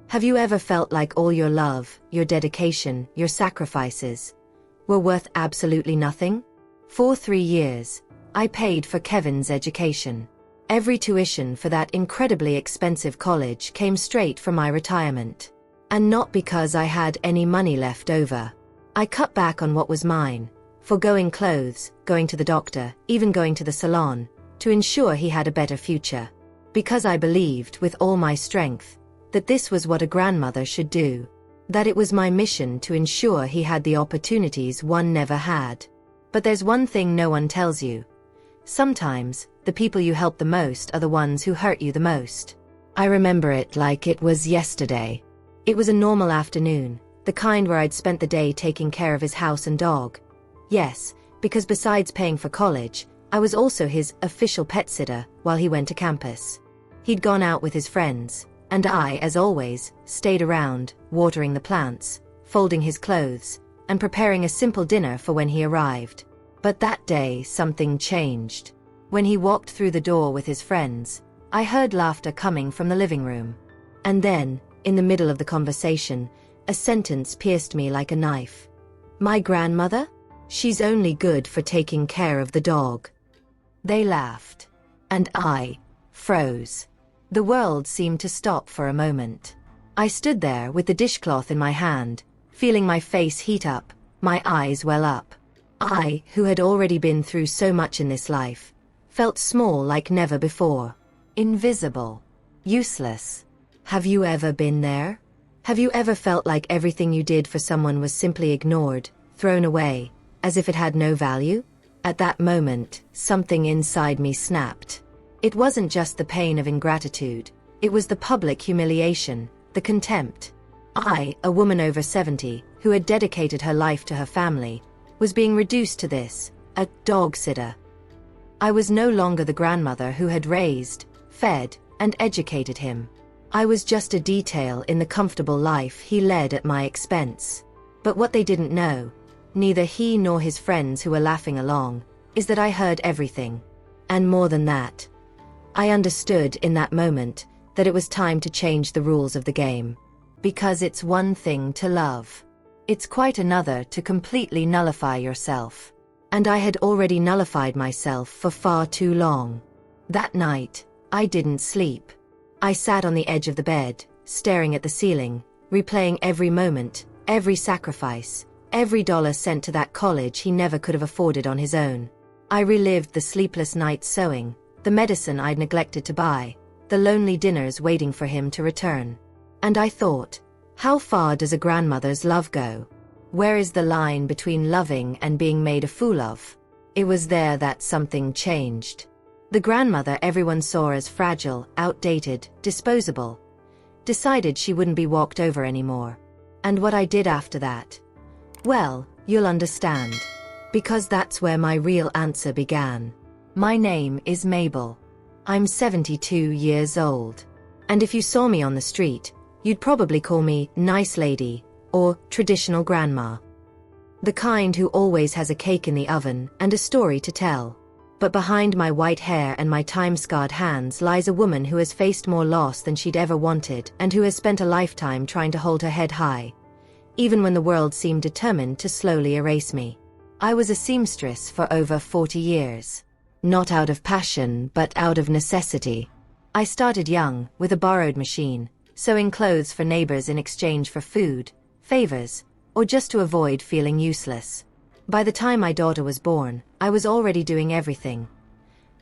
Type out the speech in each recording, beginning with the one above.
Have you ever felt like all your love, your dedication, your sacrifices were worth absolutely nothing? For 3 years, I paid for Kevin's education. Every tuition for that incredibly expensive college came straight from my retirement. And not because I had any money left over. I cut back on what was mine, forgoing clothes, going to the doctor, even going to the salon, to ensure he had a better future. Because I believed with all my strength that this was what a grandmother should do. That it was my mission to ensure he had the opportunities one never had. But there's one thing no one tells you. Sometimes, the people you help the most are the ones who hurt you the most. I remember it like it was yesterday. It was a normal afternoon, the kind where I'd spent the day taking care of his house and dog. Yes, because besides paying for college, I was also his official pet sitter while he went to campus. He'd gone out with his friends, and I, as always, stayed around, watering the plants, folding his clothes, and preparing a simple dinner for when he arrived. But that day, something changed. When he walked through the door with his friends, I heard laughter coming from the living room. And then, in the middle of the conversation, a sentence pierced me like a knife. My grandmother? She's only good for taking care of the dog. They laughed. And I froze. The world seemed to stop for a moment. I stood there with the dishcloth in my hand, feeling my face heat up, my eyes well up. I, who had already been through so much in this life, felt small like never before. Invisible. Useless. Have you ever been there? Have you ever felt like everything you did for someone was simply ignored, thrown away, as if it had no value? At that moment, something inside me snapped. It wasn't just the pain of ingratitude, it was the public humiliation, the contempt. I, a woman over 70, who had dedicated her life to her family, was being reduced to this, a dog sitter. I was no longer the grandmother who had raised, fed, and educated him. I was just a detail in the comfortable life he led at my expense. But what they didn't know, neither he nor his friends who were laughing along, is that I heard everything. And more than that, I understood in that moment that it was time to change the rules of the game. Because it's one thing to love. It's quite another to completely nullify yourself. And I had already nullified myself for far too long. That night, I didn't sleep. I sat on the edge of the bed, staring at the ceiling, replaying every moment, every sacrifice, every dollar sent to that college he never could have afforded on his own. I relived the sleepless nights sewing, the medicine I'd neglected to buy, the lonely dinners waiting for him to return. And I thought, how far does a grandmother's love go? Where is the line between loving and being made a fool of? It was there that something changed. The grandmother everyone saw as fragile, outdated, disposable, decided she wouldn't be walked over anymore. And what I did after that? Well, you'll understand. Because that's where my real answer began. My name is Mabel. I'm 72 years old. And if you saw me on the street, you'd probably call me nice lady, or traditional grandma. The kind who always has a cake in the oven and a story to tell. But behind my white hair and my time-scarred hands lies a woman who has faced more loss than she'd ever wanted and who has spent a lifetime trying to hold her head high, even when the world seemed determined to slowly erase me. I was a seamstress for over 40 years. Not out of passion, but out of necessity. I started young, with a borrowed machine, sewing clothes for neighbors in exchange for food, favors, or just to avoid feeling useless. By the time my daughter was born, I was already doing everything.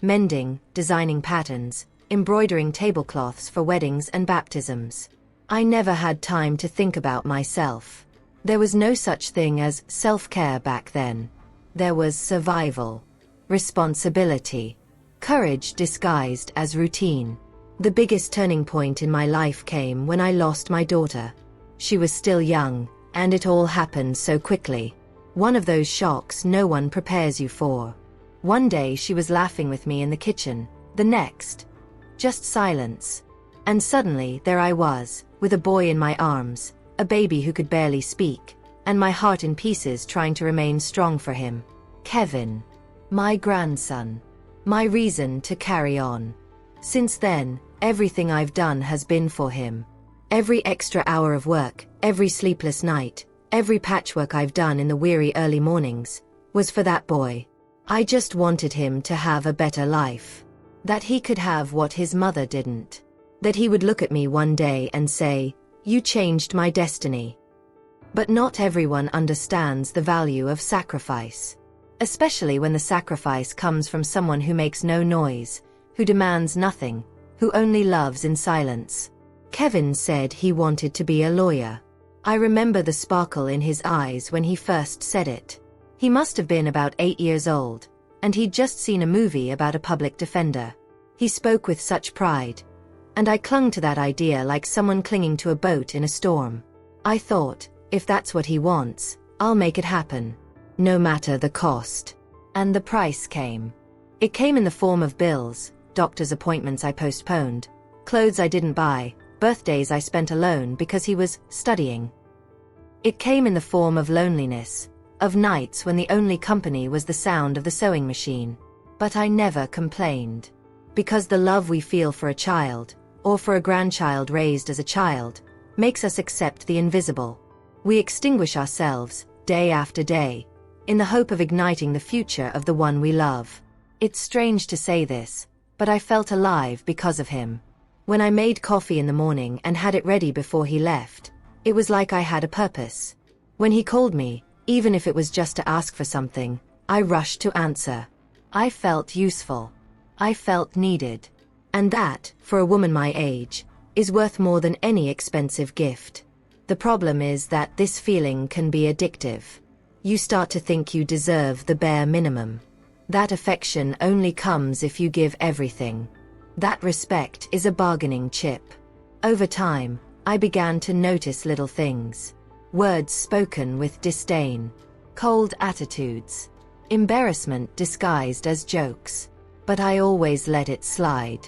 Mending, designing patterns, embroidering tablecloths for weddings and baptisms. I never had time to think about myself. There was no such thing as self-care back then. There was survival, responsibility, courage disguised as routine. The biggest turning point in my life came when I lost my daughter. She was still young, and it all happened so quickly. One of those shocks no one prepares you for. One day she was laughing with me in the kitchen, the next, just silence. And suddenly there I was, with a boy in my arms, a baby who could barely speak, and my heart in pieces trying to remain strong for him. Kevin. My grandson. My reason to carry on. Since then, everything I've done has been for him. Every extra hour of work, every sleepless night, every patchwork I've done in the weary early mornings, was for that boy. I just wanted him to have a better life. That he could have what his mother didn't. That he would look at me one day and say, "You changed my destiny." But not everyone understands the value of sacrifice. Especially when the sacrifice comes from someone who makes no noise, who demands nothing, who only loves in silence. Kevin said he wanted to be a lawyer. I remember the sparkle in his eyes when he first said it. He must have been about 8 years old, and he'd just seen a movie about a public defender. He spoke with such pride, and I clung to that idea like someone clinging to a boat in a storm. I thought, if that's what he wants, I'll make it happen. No matter the cost. And the price came. It came in the form of bills, doctor's appointments I postponed, clothes I didn't buy, birthdays I spent alone because he was studying. It came in the form of loneliness, of nights when the only company was the sound of the sewing machine. But I never complained. Because the love we feel for a child, or for a grandchild raised as a child, makes us accept the invisible. We extinguish ourselves, day after day, in the hope of igniting the future of the one we love. It's strange to say this, but I felt alive because of him. When I made coffee in the morning and had it ready before he left, it was like I had a purpose. When he called me, even if it was just to ask for something, I rushed to answer. I felt useful. I felt needed. And that, for a woman my age, is worth more than any expensive gift. The problem is that this feeling can be addictive. You start to think you deserve the bare minimum. That affection only comes if you give everything. That respect is a bargaining chip. Over time, I began to notice little things. Words spoken with disdain. Cold attitudes. Embarrassment disguised as jokes. But I always let it slide.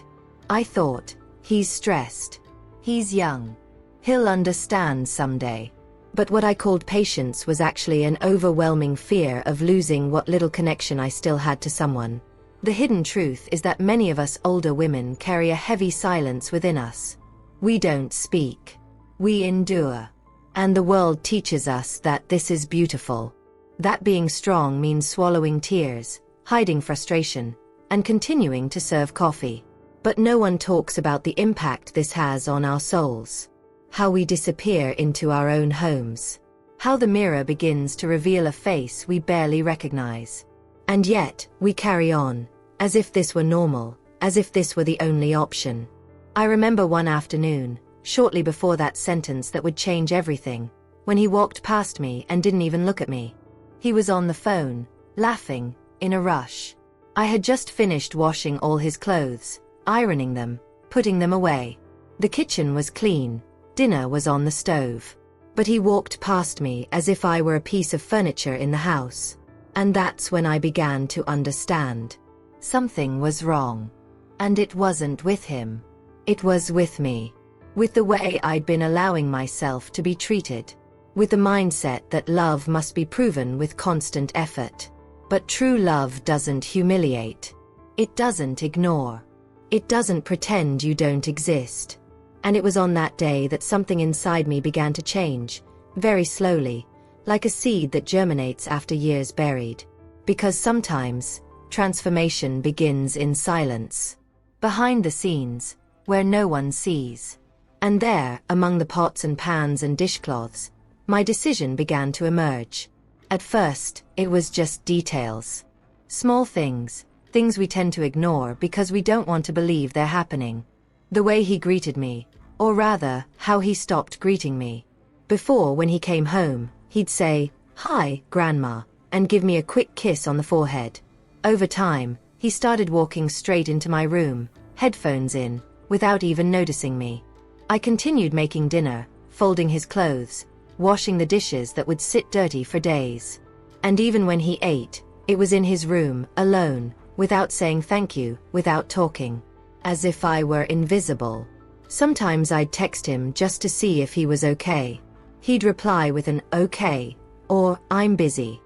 I thought, he's stressed. He's young. He'll understand someday. But what I called patience was actually an overwhelming fear of losing what little connection I still had to someone. The hidden truth is that many of us older women carry a heavy silence within us. We don't speak. We endure. And the world teaches us that this is beautiful. That being strong means swallowing tears, hiding frustration, and continuing to serve coffee. But no one talks about the impact this has on our souls. How we disappear into our own homes. How the mirror begins to reveal a face we barely recognize. And yet, we carry on, as if this were normal, as if this were the only option. I remember one afternoon, shortly before that sentence that would change everything, when he walked past me and didn't even look at me. He was on the phone, laughing, in a rush. I had just finished washing all his clothes, ironing them, putting them away. The kitchen was clean, dinner was on the stove. But he walked past me as if I were a piece of furniture in the house. And that's when I began to understand. Something was wrong. And it wasn't with him. It was with me. With the way I'd been allowing myself to be treated. With the mindset that love must be proven with constant effort. But true love doesn't humiliate. It doesn't ignore. It doesn't pretend you don't exist. And it was on that day that something inside me began to change, very slowly, like a seed that germinates after years buried. Because sometimes, transformation begins in silence. Behind the scenes, where no one sees. And there, among the pots and pans and dishcloths, my decision began to emerge. At first, it was just details. Small things, things we tend to ignore because we don't want to believe they're happening. The way he greeted me, or rather, how he stopped greeting me. Before, when he came home, he'd say, "Hi, Grandma," and give me a quick kiss on the forehead. Over time, he started walking straight into my room, headphones in, without even noticing me. I continued making dinner, folding his clothes, washing the dishes that would sit dirty for days. And even when he ate, it was in his room, alone, without saying thank you, without talking. As if I were invisible. Sometimes I'd text him just to see if he was okay. He'd reply with an "okay," or "I'm busy."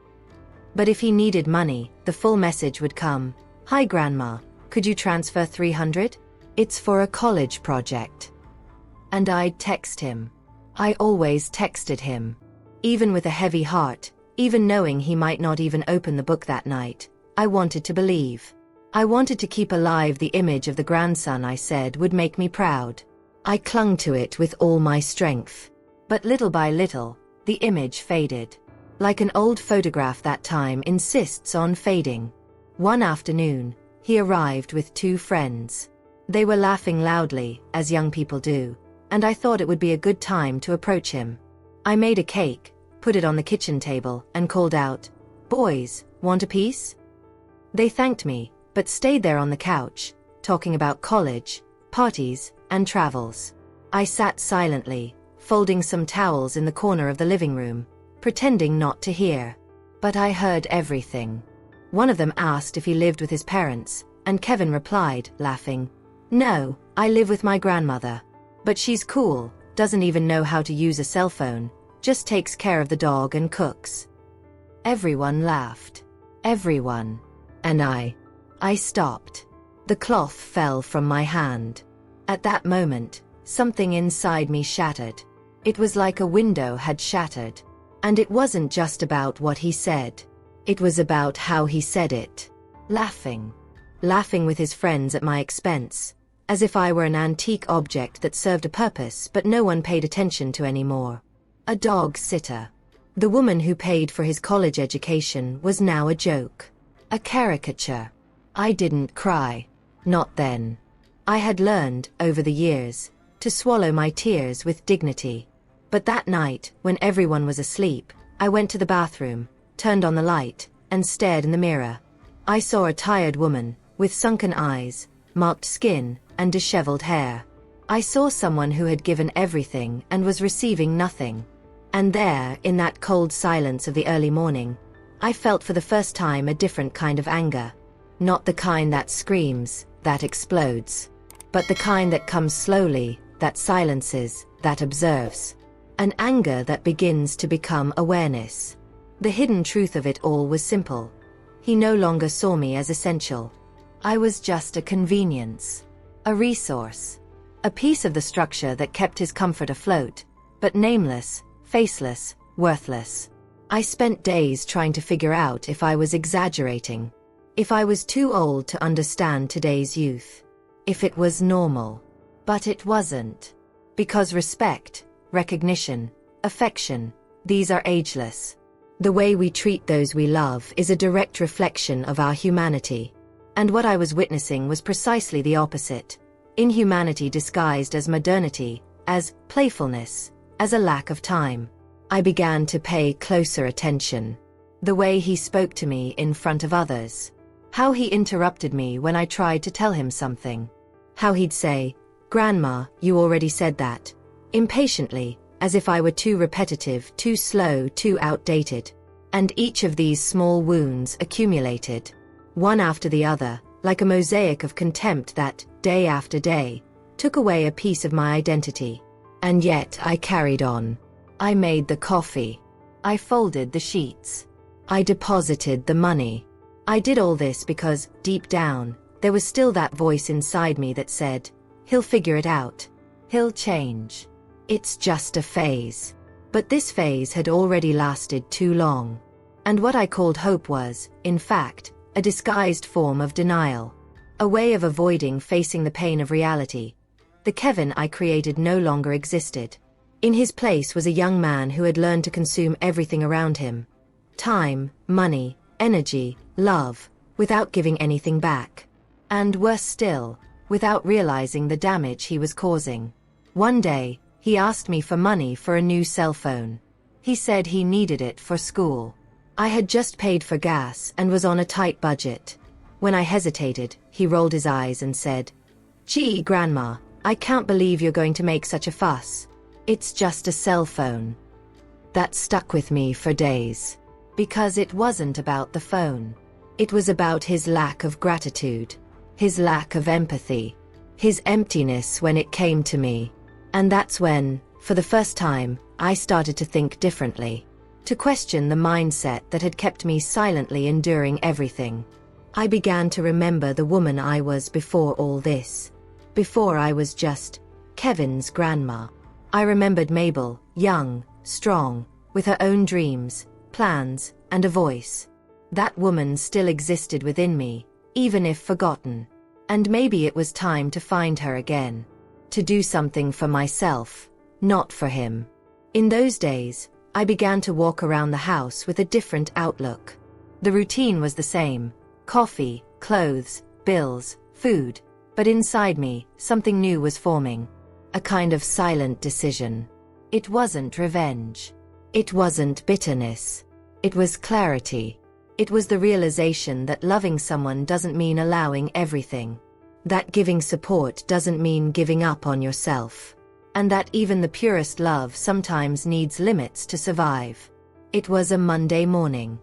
But if he needed money, the full message would come, "Hi Grandma, could you transfer $300? It's for a college project." And I'd text him. I always texted him. Even with a heavy heart, even knowing he might not even open the book that night, I wanted to believe. I wanted to keep alive the image of the grandson I said would make me proud. I clung to it with all my strength. But little by little, the image faded. Like an old photograph that time insists on fading. One afternoon, he arrived with 2 friends. They were laughing loudly, as young people do, and I thought it would be a good time to approach him. I made a cake, put it on the kitchen table, and called out, "Boys, want a piece?" They thanked me, but stayed there on the couch, talking about college, parties, and travels. I sat silently, folding some towels in the corner of the living room, pretending not to hear. But I heard everything. One of them asked if he lived with his parents, and Kevin replied, laughing, "No, I live with my grandmother. But she's cool, doesn't even know how to use a cell phone, just takes care of the dog and cooks." Everyone laughed. Everyone. And I stopped. The cloth fell from my hand. At that moment, something inside me shattered. It was like a window had shattered. And it wasn't just about what he said. It was about how he said it. Laughing. Laughing with his friends at my expense, as if I were an antique object that served a purpose but no one paid attention to anymore. A dog sitter. The woman who paid for his college education was now a joke. A caricature. I didn't cry. Not then. I had learned, over the years, to swallow my tears with dignity. But that night, when everyone was asleep, I went to the bathroom, turned on the light, and stared in the mirror. I saw a tired woman, with sunken eyes, marked skin, and disheveled hair. I saw someone who had given everything and was receiving nothing. And there, in that cold silence of the early morning, I felt for the first time a different kind of anger. Not the kind that screams, that explodes. But the kind that comes slowly, that silences, that observes. An anger that begins to become awareness. The hidden truth of it all was simple. He no longer saw me as essential. I was just a convenience. A resource. A piece of the structure that kept his comfort afloat, but nameless, faceless, worthless. I spent days trying to figure out if I was exaggerating. If I was too old to understand today's youth. If it was normal. But it wasn't. Because respect, recognition, affection, these are ageless. The way we treat those we love is a direct reflection of our humanity. And what I was witnessing was precisely the opposite. Inhumanity disguised as modernity, as playfulness, as a lack of time. I began to pay closer attention. The way he spoke to me in front of others. How he interrupted me when I tried to tell him something. How he'd say, "Grandma, you already said that." Impatiently, as if I were too repetitive, too slow, too outdated. And each of these small wounds accumulated. One after the other, like a mosaic of contempt that, day after day, took away a piece of my identity. And yet I carried on. I made the coffee. I folded the sheets. I deposited the money. I did all this because, deep down, there was still that voice inside me that said, "He'll figure it out. He'll change. It's just a phase." But this phase had already lasted too long. And what I called hope was, in fact, a disguised form of denial. A way of avoiding facing the pain of reality. The Kevin I created no longer existed. In his place was a young man who had learned to consume everything around him. Time, money, energy, love, without giving anything back. And worse still, without realizing the damage he was causing. One day, he asked me for money for a new cell phone. He said he needed it for school. I had just paid for gas and was on a tight budget. When I hesitated, he rolled his eyes and said, "Gee, Grandma, I can't believe you're going to make such a fuss. It's just a cell phone." That stuck with me for days. Because it wasn't about the phone. It was about his lack of gratitude. His lack of empathy. His emptiness when it came to me. And that's when, for the first time, I started to think differently. To question the mindset that had kept me silently enduring everything. I began to remember the woman I was before all this. Before I was just Kevin's grandma. I remembered Mabel, young, strong, with her own dreams, plans, and a voice. That woman still existed within me, even if forgotten. And maybe it was time to find her again. To do something for myself, not for him. In those days, I began to walk around the house with a different outlook. The routine was the same: coffee, clothes, bills, food. But inside me, something new was forming. A kind of silent decision. It wasn't revenge. It wasn't bitterness. It was clarity. It was the realization that loving someone doesn't mean allowing everything. That giving support doesn't mean giving up on yourself. And that even the purest love sometimes needs limits to survive. It was a Monday morning.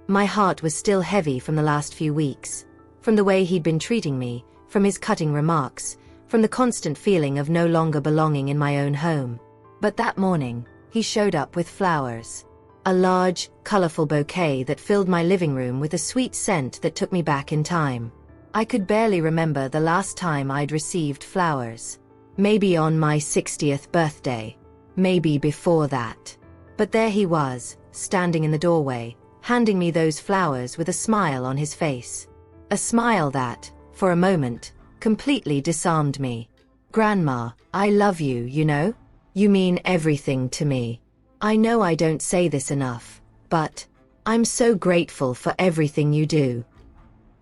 My heart was still heavy from the last few weeks. From the way he'd been treating me, from his cutting remarks, from the constant feeling of no longer belonging in my own home. But that morning, he showed up with flowers. A large, colorful bouquet that filled my living room with a sweet scent that took me back in time. I could barely remember the last time I'd received flowers. Maybe on my 60th birthday. Maybe before that. But there he was, standing in the doorway, handing me those flowers with a smile on his face. A smile that, for a moment, completely disarmed me. "Grandma, I love you, you know? You mean everything to me. I know I don't say this enough, but I'm so grateful for everything you do."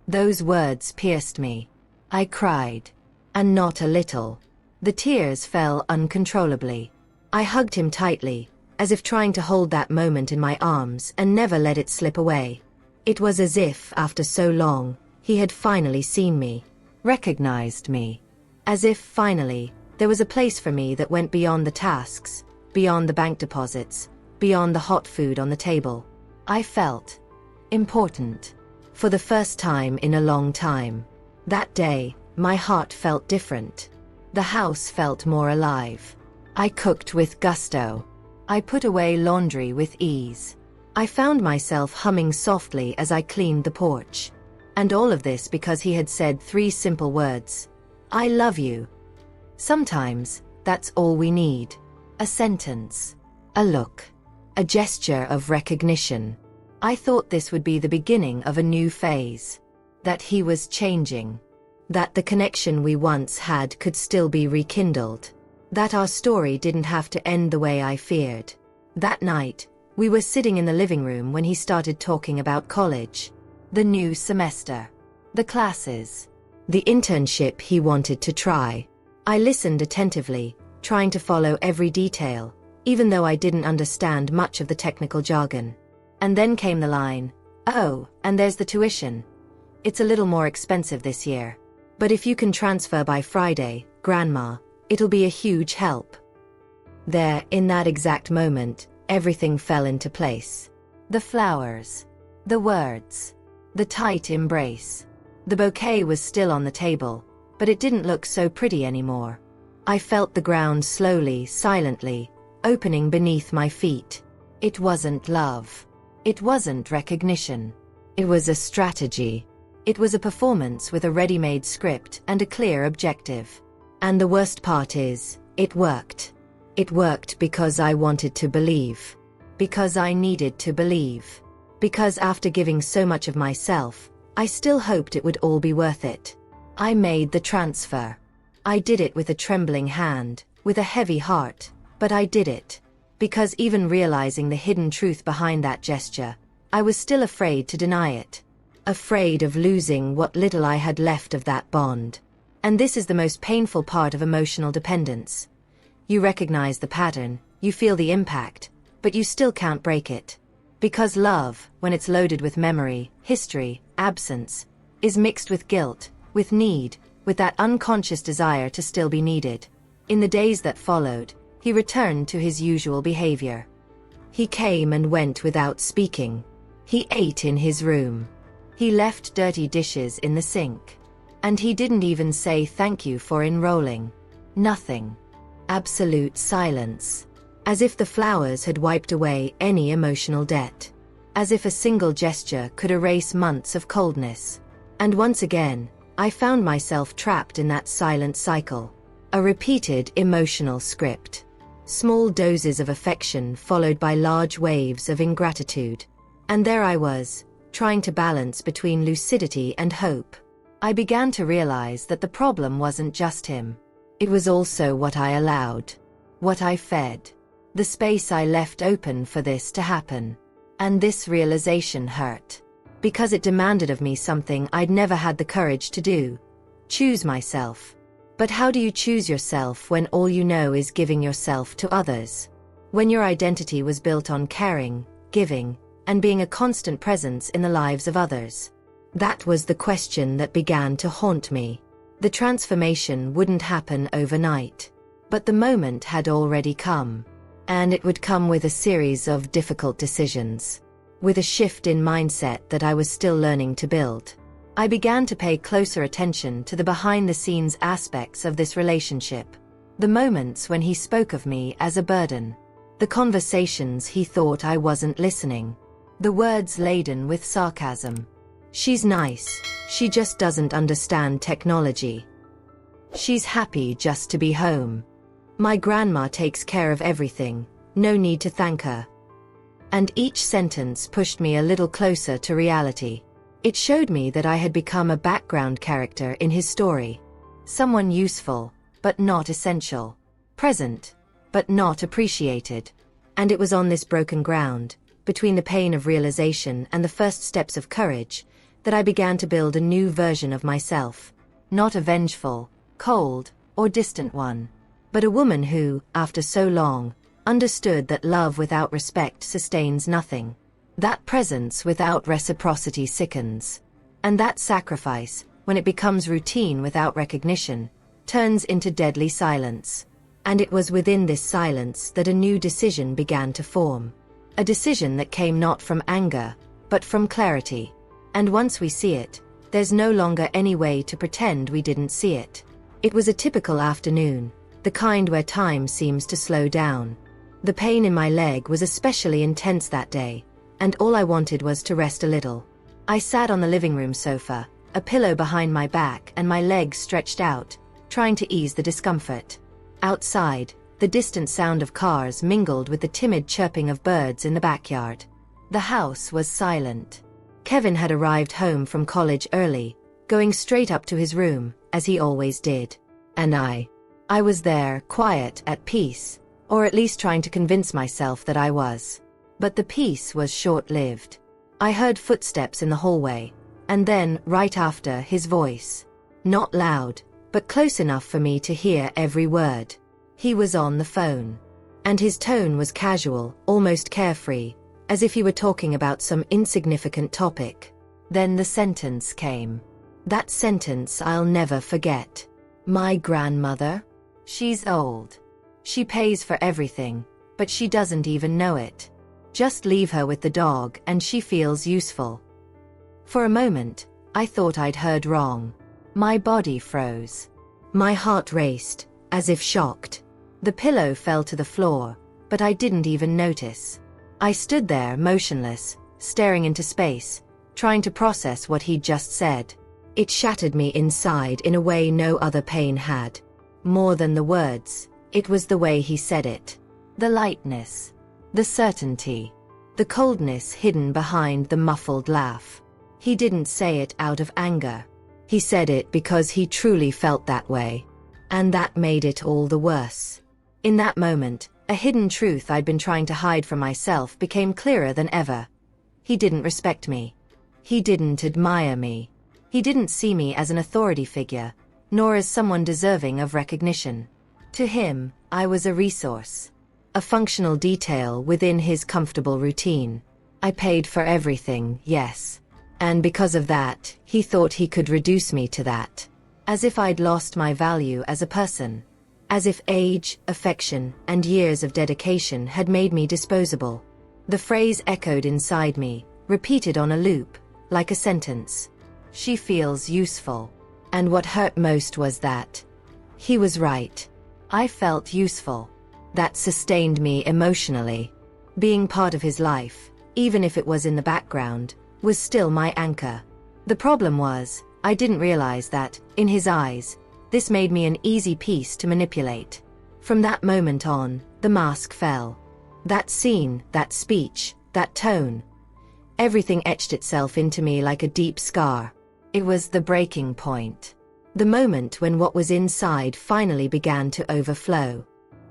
Those words pierced me. I cried. And not a little. The tears fell uncontrollably. I hugged him tightly, as if trying to hold that moment in my arms and never let it slip away. It was as if, after so long, he had finally seen me, recognized me. As if, finally, there was a place for me that went beyond the tasks, beyond the bank deposits, beyond the hot food on the table. I felt important. For the first time in a long time. That day, my heart felt different. The house felt more alive. I cooked with gusto. I put away laundry with ease. I found myself humming softly as I cleaned the porch. And all of this because he had said 3 simple words. "I love you." Sometimes, that's all we need. A sentence. A look. A gesture of recognition. I thought this would be the beginning of a new phase. That he was changing. That the connection we once had could still be rekindled. That our story didn't have to end the way I feared. That night, we were sitting in the living room when he started talking about college. The new semester. The classes. The internship he wanted to try. I listened attentively, trying to follow every detail, even though I didn't understand much of the technical jargon. And then came the line, "Oh, and there's the tuition. It's a little more expensive this year. But if you can transfer by Friday, Grandma, it'll be a huge help." There, in that exact moment, everything fell into place. The flowers. The words. The tight embrace. The bouquet was still on the table, but it didn't look so pretty anymore. I felt the ground slowly, silently, opening beneath my feet. It wasn't love. It wasn't recognition. It was a strategy. It was a performance with a ready-made script and a clear objective. And the worst part is, it worked. It worked because I wanted to believe. Because I needed to believe. Because after giving so much of myself, I still hoped it would all be worth it. I made the transfer. I did it with a trembling hand, with a heavy heart, but I did it. Because even realizing the hidden truth behind that gesture, I was still afraid to deny it. Afraid of losing what little I had left of that bond. And this is the most painful part of emotional dependence. You recognize the pattern, you feel the impact, but you still can't break it. Because love, when it's loaded with memory, history, absence, is mixed with guilt, with need, with that unconscious desire to still be needed. In the days that followed, he returned to his usual behavior. He came and went without speaking. He ate in his room. He left dirty dishes in the sink. And he didn't even say thank you for enrolling. Nothing. Absolute silence. As if the flowers had wiped away any emotional debt. As if a single gesture could erase months of coldness. And once again, I found myself trapped in that silent cycle. A repeated emotional script. Small doses of affection followed by large waves of ingratitude. And there I was, trying to balance between lucidity and hope. I began to realize that the problem wasn't just him. It was also what I allowed. What I fed. The space I left open for this to happen. And this realization hurt. Because it demanded of me something I'd never had the courage to do. Choose myself. But how do you choose yourself when all you know is giving yourself to others? When your identity was built on caring, giving, and being a constant presence in the lives of others? That was the question that began to haunt me. The transformation wouldn't happen overnight. But the moment had already come. And it would come with a series of difficult decisions. With a shift in mindset that I was still learning to build. I began to pay closer attention to the behind-the-scenes aspects of this relationship. The moments when he spoke of me as a burden. The conversations he thought I wasn't listening. The words laden with sarcasm. She's nice, she just doesn't understand technology. She's happy just to be home. My grandma takes care of everything, no need to thank her. And each sentence pushed me a little closer to reality. It showed me that I had become a background character in his story. Someone useful, but not essential. Present, but not appreciated. And it was on this broken ground, between the pain of realization and the first steps of courage, that I began to build a new version of myself. Not a vengeful, cold, or distant one. But a woman who, after so long, understood that love without respect sustains nothing. That presence without reciprocity sickens. And that sacrifice, when it becomes routine without recognition, turns into deadly silence. And it was within this silence that a new decision began to form. A decision that came not from anger, but from clarity. And once we see it, there's no longer any way to pretend we didn't see it. It was a typical afternoon, the kind where time seems to slow down. The pain in my leg was especially intense that day. And all I wanted was to rest a little. I sat on the living room sofa, a pillow behind my back and my legs stretched out, trying to ease the discomfort. Outside, the distant sound of cars mingled with the timid chirping of birds in the backyard. The house was silent. Kevin had arrived home from college early, going straight up to his room, as he always did. And I was there, quiet, at peace, or at least trying to convince myself that I was. But the peace was short-lived. I heard footsteps in the hallway, and then, right after, his voice. Not loud, but close enough for me to hear every word. He was on the phone. And his tone was casual, almost carefree, as if he were talking about some insignificant topic. Then the sentence came. That sentence I'll never forget. My grandmother? She's old. She pays for everything, but she doesn't even know it. Just leave her with the dog and she feels useful. For a moment, I thought I'd heard wrong. My body froze. My heart raced, as if shocked. The pillow fell to the floor, but I didn't even notice. I stood there motionless, staring into space, trying to process what he'd just said. It shattered me inside in a way no other pain had. More than the words, it was the way he said it. The lightness. The certainty. The coldness hidden behind the muffled laugh. He didn't say it out of anger. He said it because he truly felt that way. And that made it all the worse. In that moment, a hidden truth I'd been trying to hide from myself became clearer than ever. He didn't respect me. He didn't admire me. He didn't see me as an authority figure, nor as someone deserving of recognition. To him, I was a resource. A functional detail within his comfortable routine. I paid for everything, yes. And because of that, he thought he could reduce me to that. As if I'd lost my value as a person. As if age, affection, and years of dedication had made me disposable. The phrase echoed inside me, repeated on a loop, like a sentence. She feels useful. And what hurt most was that he was right. I felt useful. That sustained me emotionally. Being part of his life, even if it was in the background, was still my anchor. The problem was, I didn't realize that, in his eyes, This made me an easy piece to manipulate. From that moment on, the mask fell. That scene, that speech, that tone, everything etched itself into me like a deep scar. It was the breaking point. The moment when what was inside finally began to overflow.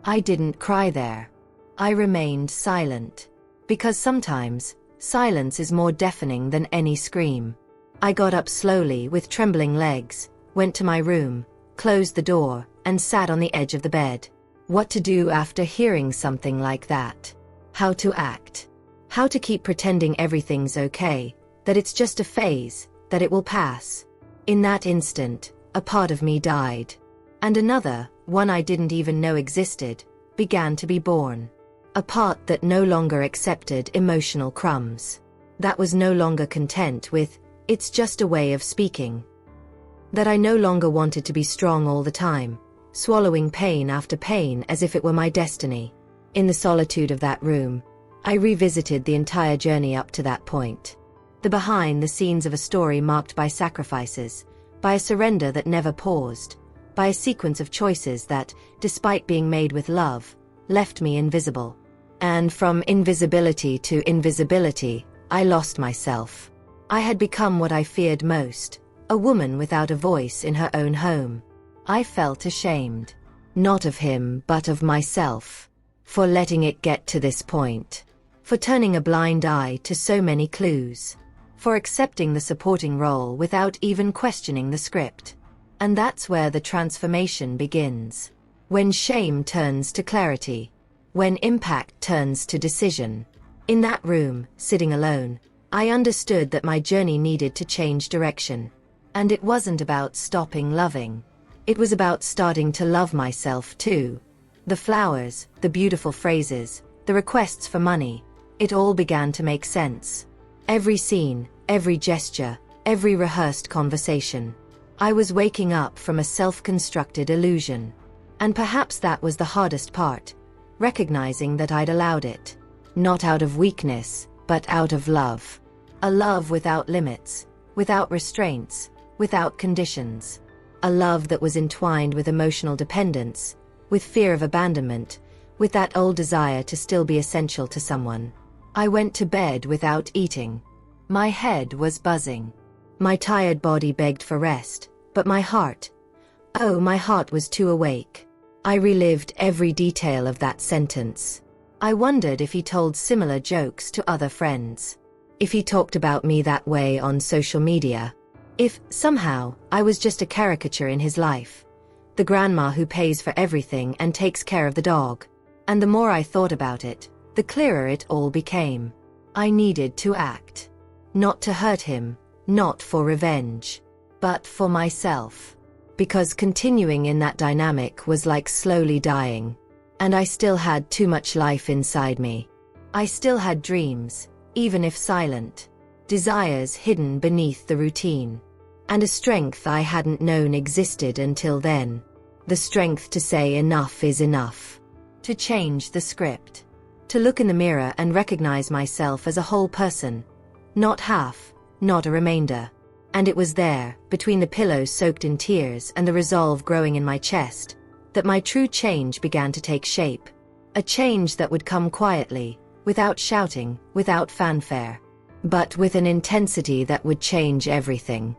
I didn't cry there. I remained silent. Because sometimes, silence is more deafening than any scream. I got up slowly with trembling legs, went to my room, closed the door, and sat on the edge of the bed. What to do after hearing something like that? How to act? How to keep pretending everything's okay, that it's just a phase, that it will pass? In that instant, a part of me died. And another, one I didn't even know existed, began to be born. A part that no longer accepted emotional crumbs. That was no longer content with, "It's just a way of speaking." That I no longer wanted to be strong all the time, swallowing pain after pain as if it were my destiny. In the solitude of that room, I revisited the entire journey up to that point. The behind the scenes of a story marked by sacrifices, by a surrender that never paused, by a sequence of choices that, despite being made with love, left me invisible. And from invisibility to invisibility, I lost myself. I had become what I feared most, a woman without a voice in her own home. I felt ashamed. Not of him, but of myself. For letting it get to this point. For turning a blind eye to so many clues. For accepting the supporting role without even questioning the script. And that's where the transformation begins. When shame turns to clarity. When impact turns to decision. In that room, sitting alone, I understood that my journey needed to change direction. And it wasn't about stopping loving. It was about starting to love myself too. The flowers, the beautiful phrases, the requests for money, it all began to make sense. Every scene, every gesture, every rehearsed conversation. I was waking up from a self-constructed illusion. And perhaps that was the hardest part, recognizing that I'd allowed it. Not out of weakness, but out of love. A love without limits, without restraints, without conditions. A love that was entwined with emotional dependence, with fear of abandonment, with that old desire to still be essential to someone. I went to bed without eating. My head was buzzing. My tired body begged for rest, but my heart, oh, my heart was too awake. I relived every detail of that sentence. I wondered if he told similar jokes to other friends. If he talked about me that way on social media. If, somehow, I was just a caricature in his life. The grandma who pays for everything and takes care of the dog. And the more I thought about it, the clearer it all became. I needed to act. Not to hurt him, not for revenge, but for myself. Because continuing in that dynamic was like slowly dying. And I still had too much life inside me. I still had dreams, even if silent. Desires hidden beneath the routine. And a strength I hadn't known existed until then. The strength to say enough is enough. To change the script. To look in the mirror and recognize myself as a whole person. Not half, not a remainder. And it was there, between the pillows soaked in tears and the resolve growing in my chest, that my true change began to take shape. A change that would come quietly, without shouting, without fanfare. But with an intensity that would change everything.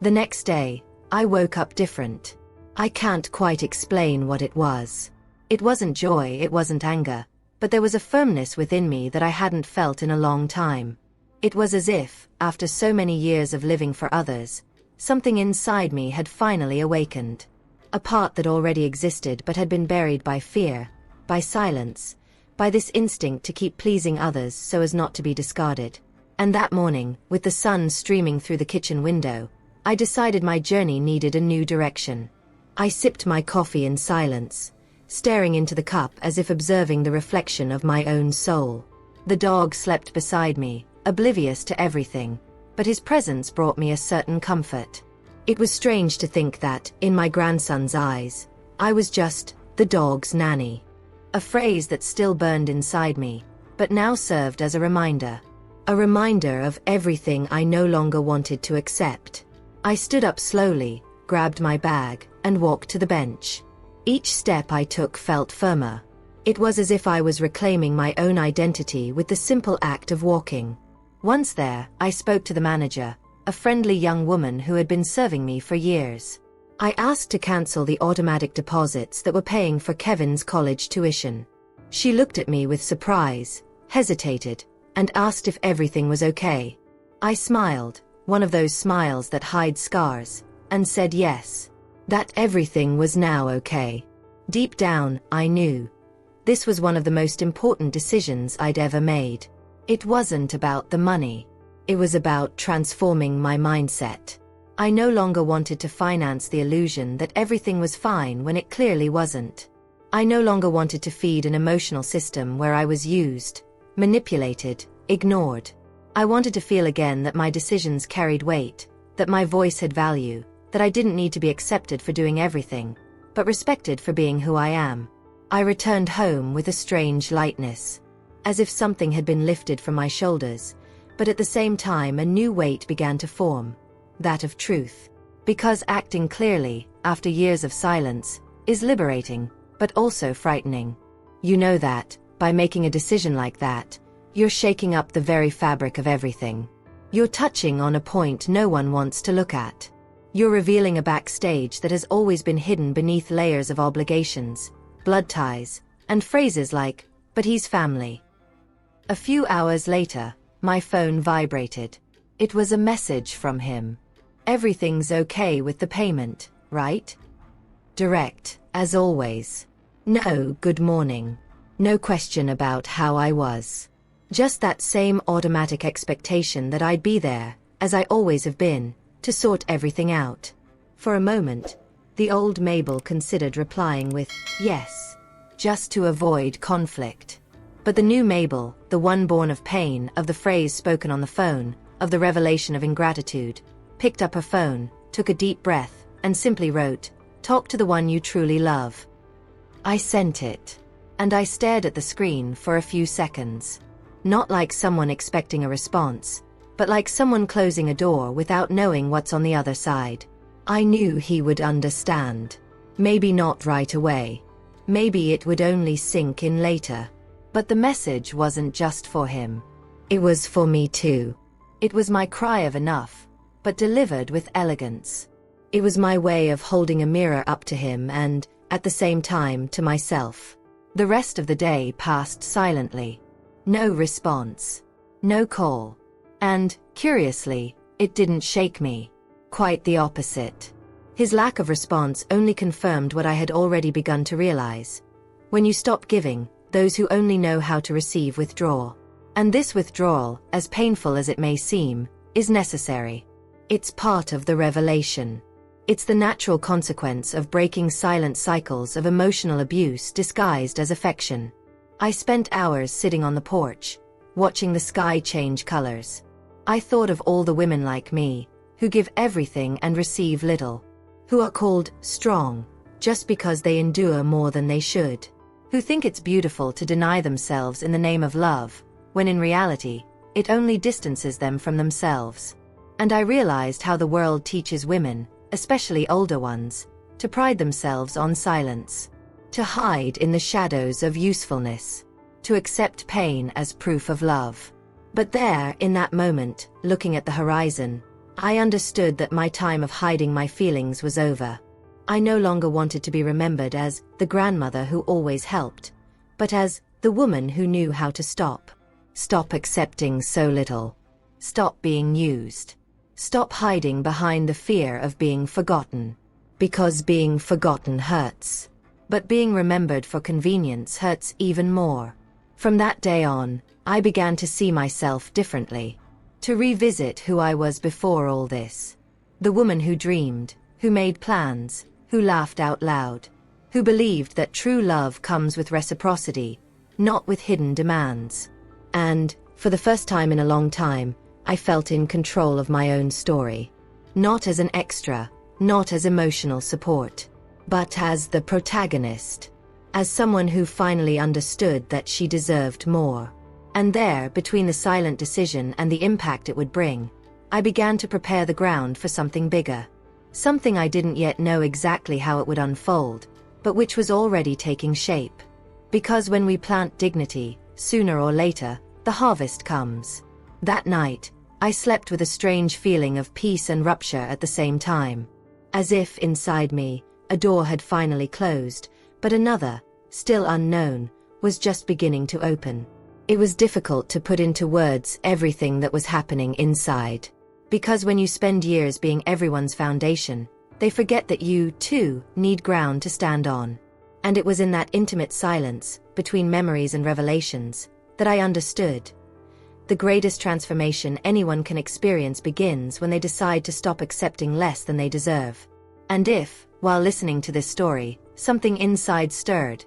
The next day, I woke up different. I can't quite explain what it was. It wasn't joy, it wasn't anger, but there was a firmness within me that I hadn't felt in a long time. It was as if, after so many years of living for others, something inside me had finally awakened. A part that already existed but had been buried by fear, by silence, by this instinct to keep pleasing others so as not to be discarded. And that morning, with the sun streaming through the kitchen window, I decided my journey needed a new direction. I sipped my coffee in silence, staring into the cup as if observing the reflection of my own soul. The dog slept beside me, oblivious to everything, but his presence brought me a certain comfort. It was strange to think that, in my grandson's eyes, I was just the dog's nanny. A phrase that still burned inside me, but now served as a reminder. A reminder of everything I no longer wanted to accept. I stood up slowly, grabbed my bag, and walked to the bench. Each step I took felt firmer. It was as if I was reclaiming my own identity with the simple act of walking. Once there, I spoke to the manager, a friendly young woman who had been serving me for years. I asked to cancel the automatic deposits that were paying for Kevin's college tuition. She looked at me with surprise, hesitated, and asked if everything was okay. I smiled, one of those smiles that hide scars, and said yes. That everything was now okay. Deep down, I knew. This was one of the most important decisions I'd ever made. It wasn't about the money. It was about transforming my mindset. I no longer wanted to finance the illusion that everything was fine when it clearly wasn't. I no longer wanted to feed an emotional system where I was used, manipulated, ignored. I wanted to feel again that my decisions carried weight, that my voice had value, that I didn't need to be accepted for doing everything, but respected for being who I am. I returned home with a strange lightness, as if something had been lifted from my shoulders, but at the same time a new weight began to form, that of truth. Because acting clearly, after years of silence, is liberating, but also frightening. You know that, by making a decision like that, you're shaking up the very fabric of everything. You're touching on a point no one wants to look at. You're revealing a backstage that has always been hidden beneath layers of obligations, blood ties, and phrases like, "But he's family." A few hours later, my phone vibrated. It was a message from him. "Everything's okay with the payment, right?" Direct, as always. No good morning. No question about how I was. Just that same automatic expectation that I'd be there, as I always have been, to sort everything out. For a moment, the old Mabel considered replying with, yes, just to avoid conflict. But the new Mabel, the one born of pain, of the phrase spoken on the phone, of the revelation of ingratitude, picked up her phone, took a deep breath, and simply wrote, "Talk to the one you truly love." I sent it. And I stared at the screen for a few seconds. Not like someone expecting a response, but like someone closing a door without knowing what's on the other side. I knew he would understand. Maybe not right away. Maybe it would only sink in later. But the message wasn't just for him. It was for me too. It was my cry of enough, but delivered with elegance. It was my way of holding a mirror up to him and, at the same time, to myself. The rest of the day passed silently. No response. No call. And, curiously, it didn't shake me. Quite the opposite. His lack of response only confirmed what I had already begun to realize. When you stop giving, those who only know how to receive withdraw. And this withdrawal, as painful as it may seem, is necessary. It's part of the revelation. It's the natural consequence of breaking silent cycles of emotional abuse disguised as affection. I spent hours sitting on the porch, watching the sky change colors. I thought of all the women like me, who give everything and receive little. Who are called strong, just because they endure more than they should. Who think it's beautiful to deny themselves in the name of love, when in reality, it only distances them from themselves. And I realized how the world teaches women, especially older ones, to pride themselves on silence. To hide in the shadows of usefulness. To accept pain as proof of love. But there, in that moment, looking at the horizon, I understood that my time of hiding my feelings was over. I no longer wanted to be remembered as the grandmother who always helped, but as the woman who knew how to stop. Stop accepting so little. Stop being used. Stop hiding behind the fear of being forgotten. Because being forgotten hurts. But being remembered for convenience hurts even more. From that day on, I began to see myself differently. To revisit who I was before all this. The woman who dreamed, who made plans, who laughed out loud, who believed that true love comes with reciprocity, not with hidden demands. And, for the first time in a long time, I felt in control of my own story. Not as an extra, not as emotional support, but as the protagonist. As someone who finally understood that she deserved more. And there, between the silent decision and the impact it would bring, I began to prepare the ground for something bigger. Something I didn't yet know exactly how it would unfold, but which was already taking shape. Because when we plant dignity, sooner or later, the harvest comes. That night, I slept with a strange feeling of peace and rupture at the same time. As if, inside me, a door had finally closed, but another, still unknown, was just beginning to open. It was difficult to put into words everything that was happening inside. Because when you spend years being everyone's foundation, they forget that you, too, need ground to stand on. And it was in that intimate silence, between memories and revelations, that I understood. The greatest transformation anyone can experience begins when they decide to stop accepting less than they deserve. And if, while listening to this story, something inside stirred,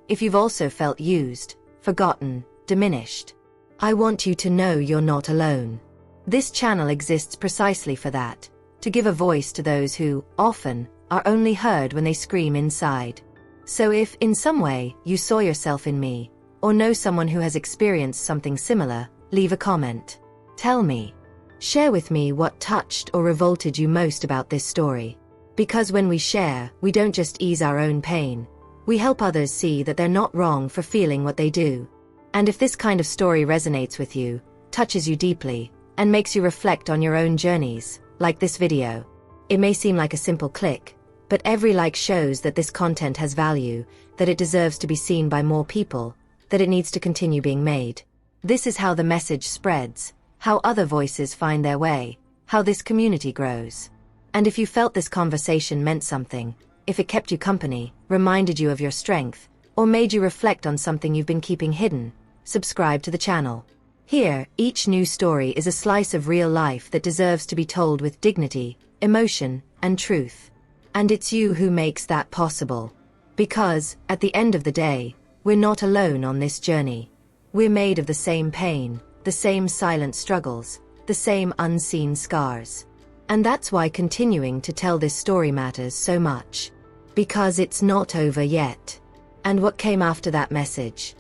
if you've also felt used, forgotten, diminished, I want you to know you're not alone. This channel exists precisely for that, to give a voice to those who, often, are only heard when they scream inside. So if, in some way, you saw yourself in me, or know someone who has experienced something similar, leave a comment. Tell me. Share with me what touched or revolted you most about this story. Because when we share, we don't just ease our own pain, we help others see that they're not wrong for feeling what they do. And if this kind of story resonates with you, touches you deeply, and makes you reflect on your own journeys, like this video, it may seem like a simple click, but every like shows that this content has value, that it deserves to be seen by more people, that it needs to continue being made. This is how the message spreads, how other voices find their way, how this community grows. And if you felt this conversation meant something, if it kept you company, reminded you of your strength, or made you reflect on something you've been keeping hidden, subscribe to the channel. Here, each new story is a slice of real life that deserves to be told with dignity, emotion, and truth. And it's you who makes that possible. Because, at the end of the day, we're not alone on this journey. We're made of the same pain, the same silent struggles, the same unseen scars. And that's why continuing to tell this story matters so much. Because it's not over yet. And what came after that message?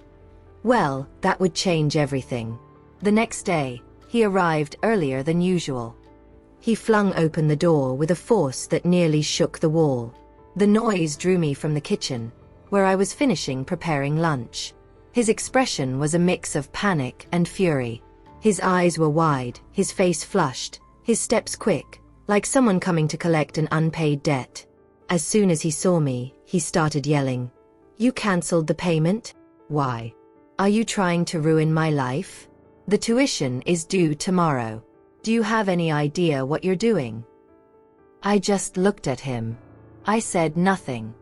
Well, that would change everything. The next day, he arrived earlier than usual. He flung open the door with a force that nearly shook the wall. The noise drew me from the kitchen, where I was finishing preparing lunch. His expression was a mix of panic and fury. His eyes were wide, his face flushed, his steps quick, like someone coming to collect an unpaid debt. As soon as he saw me, he started yelling, "You cancelled the payment? Why? Are you trying to ruin my life? The tuition is due tomorrow. Do you have any idea what you're doing?" I just looked at him. I said nothing.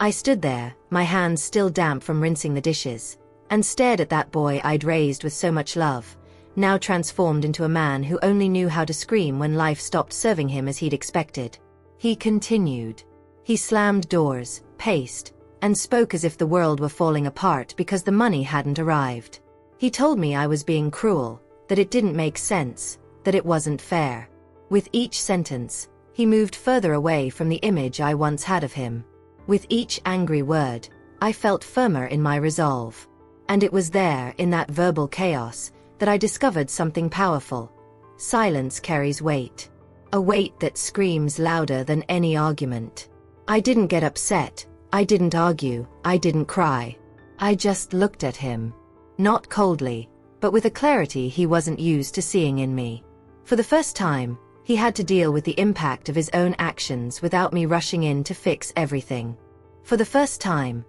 I stood there, my hands still damp from rinsing the dishes, and stared at that boy I'd raised with so much love, now transformed into a man who only knew how to scream when life stopped serving him as he'd expected. He continued. He slammed doors, paced, and spoke as if the world were falling apart because the money hadn't arrived. He told me I was being cruel, that it didn't make sense, that it wasn't fair. With each sentence, he moved further away from the image I once had of him. With each angry word, I felt firmer in my resolve. And it was there, in that verbal chaos, that I discovered something powerful. Silence carries weight. A weight that screams louder than any argument. I didn't get upset, I didn't argue, I didn't cry. I just looked at him. Not coldly, but with a clarity he wasn't used to seeing in me. For the first time, he had to deal with the impact of his own actions without me rushing in to fix everything. For the first time,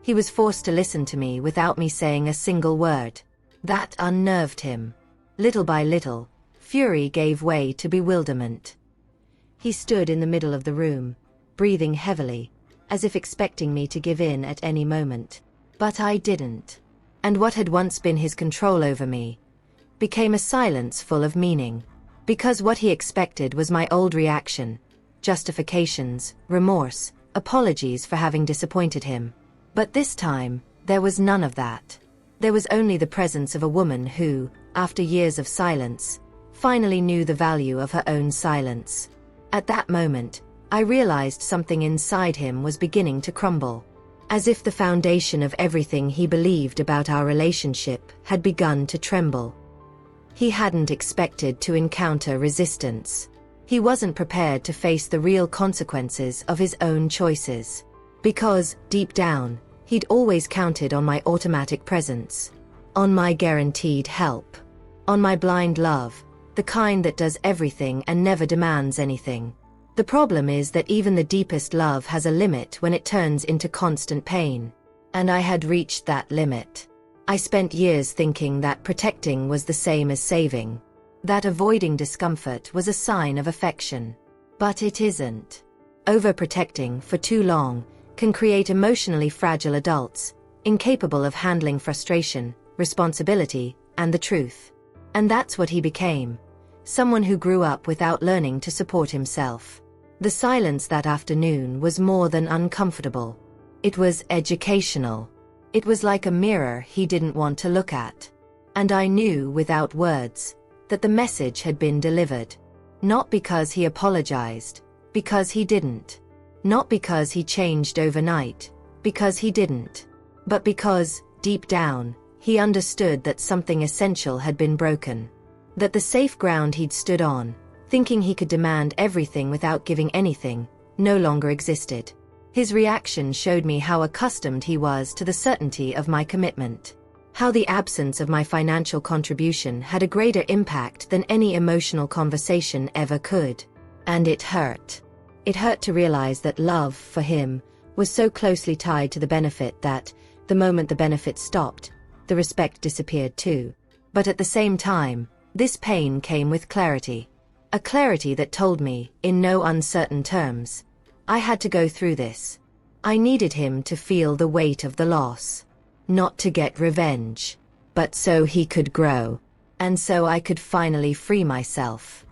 he was forced to listen to me without me saying a single word. That unnerved him. Little by little, fury gave way to bewilderment. He stood in the middle of the room, breathing heavily, as if expecting me to give in at any moment. But I didn't. And what had once been his control over me became a silence full of meaning. Because what he expected was my old reaction, justifications, remorse, apologies for having disappointed him. But this time, there was none of that. There was only the presence of a woman who, after years of silence, finally knew the value of her own silence. At that moment, I realized something inside him was beginning to crumble. As if the foundation of everything he believed about our relationship had begun to tremble. He hadn't expected to encounter resistance. He wasn't prepared to face the real consequences of his own choices. Because, deep down, he'd always counted on my automatic presence. On my guaranteed help. On my blind love, the kind that does everything and never demands anything. The problem is that even the deepest love has a limit when it turns into constant pain. And I had reached that limit. I spent years thinking that protecting was the same as saving. That avoiding discomfort was a sign of affection. But it isn't. Overprotecting for too long can create emotionally fragile adults, incapable of handling frustration, responsibility, and the truth. And that's what he became. Someone who grew up without learning to support himself. The silence that afternoon was more than uncomfortable. It was educational. It was like a mirror he didn't want to look at. And I knew without words that the message had been delivered. Not because he apologized, because he didn't. Not because he changed overnight, because he didn't. But because, deep down, he understood that something essential had been broken. That the safe ground he'd stood on, thinking he could demand everything without giving anything, no longer existed. His reaction showed me how accustomed he was to the certainty of my commitment. How the absence of my financial contribution had a greater impact than any emotional conversation ever could. And it hurt. It hurt to realize that love, for him, was so closely tied to the benefit that, the moment the benefit stopped, the respect disappeared too. But at the same time, this pain came with clarity. A clarity that told me, in no uncertain terms, I had to go through this. I needed him to feel the weight of the loss. Not to get revenge, but so he could grow. And so I could finally free myself.